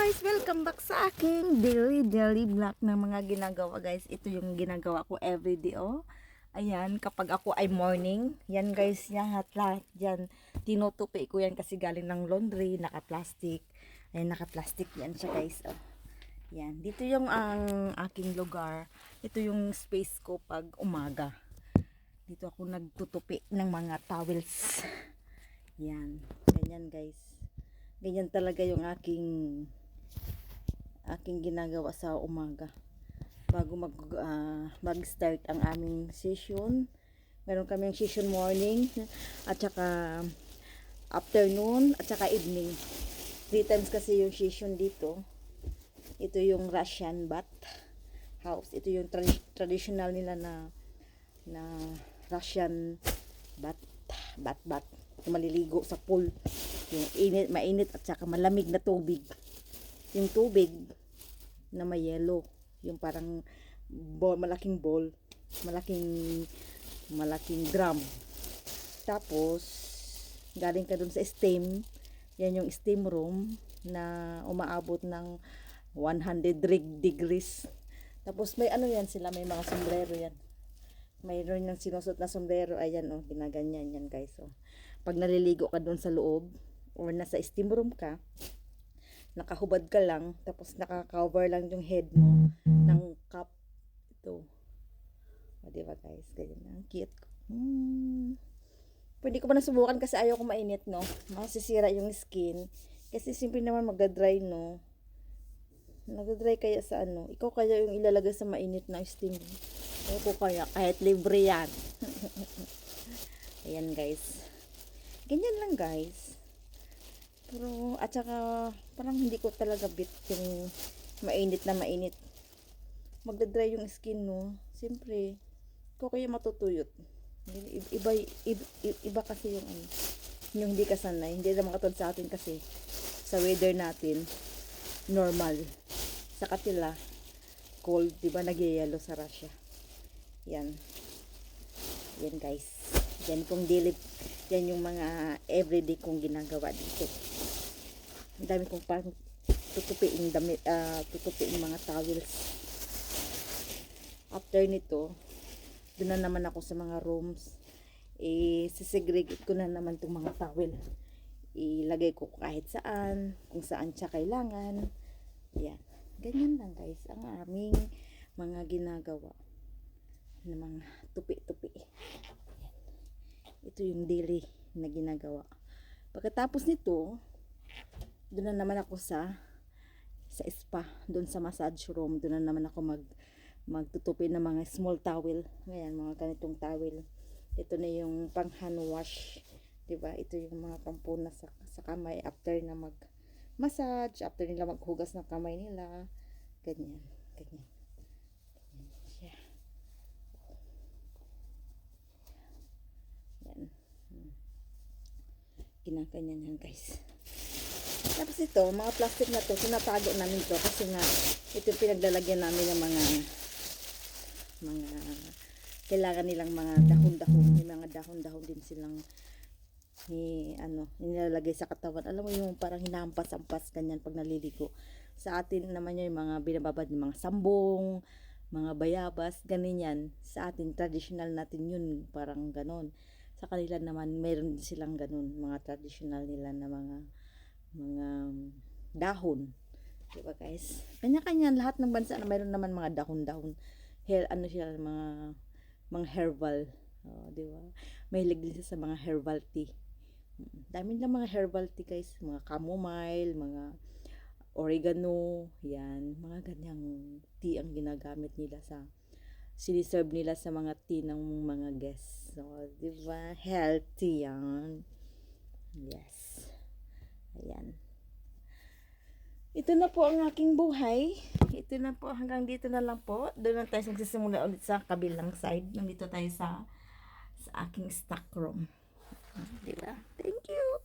guys! Welcome back sa aking daily vlog ng mga ginagawa guys. Ito yung ginagawa ko everyday oh. Ayan, kapag ako ay morning, yan guys, lahat yan. Tinutupi ko yan kasi galing ng laundry, naka-plastic. Ayan, naka-plastic yan siya guys oh. Yan, dito yung ang aking lugar. Ito yung space ko pag umaga. Dito ako nagtutupi ng mga towels. Yan, ganyan guys. Ganyan talaga yung aking ginagawa sa umaga bago mag-start ang aming session. Meron kaming session morning at saka afternoon at saka evening. 3 times kasi yung session dito. Ito yung Russian bath house. Ito yung traditional nila na Russian bath. Maliligo sa pool. Yung mainit at saka malamig na tubig. Yung tubig na may yellow, yung parang malaking drum. Tapos galing ka dun sa steam. Yan yung steam room na umaabot ng 100 degrees. Tapos may ano yan sila, may mga sombrero yan. Mayroon yung sinusot na sombrero. Ayan oh, ginaganyan yan guys oh. Pag naliligo ka dun sa loob or nasa steam room ka, nakahubad ka lang, tapos naka-cover lang yung head mo ng cup. Ito. O, diba guys? Ganyan na. Cute. Pwede ko pa nasubukan kasi ayaw ko mainit, no? Masisira yung skin. Kasi simple naman magdadry, no? Nagdadry kaya sa ano? Ikaw kaya yung ilalagay sa mainit na steam. Ako kaya, kahit libre yan. Ayan guys. Ganyan lang guys. Pero, at saka, parang hindi ko talaga bit yung mainit na mainit. Magdadry yung skin, no? Siyempre, ikaw kaya matutuyot. Iba kasi yung ano, yung hindi kasanay. Hindi naman katulad sa atin kasi, sa weather natin, normal. Sa kanila, cold, diba, nagyayelo sa Russia. Yan. Yan guys. Yan kong daily, yan yung mga everyday kong ginagawa dito. Ang dami kong parang tutupiin damit, tutupiin mga towels. After nito, doon na naman ako sa mga rooms. Sisegregate ko na naman itong mga towel. Ilagay ko kahit saan, kung saan siya kailangan. Yan. Ganyan lang guys, ang aming mga ginagawa na mga tupi-tupi. Ito yung daily na ginagawa. Pagkatapos nito, doon na naman ako sa spa, doon sa massage room. Doon na naman ako magtutupi ng mga small towel. Ngayon, mga ganitong towel. Ito na yung pang hand wash. Diba? Ito yung mga pampuna sa kamay after na mag-massage, after nila maghugas ng kamay nila. Ganyan. Ganyan. Ganyan siya. Yan. Ginaganyan yan guys. Tapos ito, mga plastic na to, tinatago namin to kasi nga ito yung pinaglalagyan namin ng mga kailangan nilang mga dahon-dahon. May mga dahon-dahon din silang nilalagay sa katawan. Alam mo yung parang hinahampas-hampas ganyan pag naliligo. Sa atin naman yung mga binababad ng mga sambong, mga bayabas, ganyan. Sa atin, traditional natin yun, parang ganon. Sa kanila naman, mayroon silang ganon, mga traditional nila na mga dahon. Diba guys? Kanya-kanya lahat ng bansa na mayroon naman mga dahon-dahon. Ano sila, mga herbal. Diba? Mahilig din sa mga herbal tea. Dami lang mga herbal tea guys. Mga chamomile, mga oregano. Yan. Mga ganyang tea ang ginagamit nila siniserve nila sa mga tea ng mga guests. So, diba? Healthy yan. Yes. Ayan. Ito na po ang aking buhay. Ito na po, hanggang dito na lang po. Doon na tayo magsisimula ulit sa kabilang side. Nandito tayo sa aking stock room. Diba? Thank you!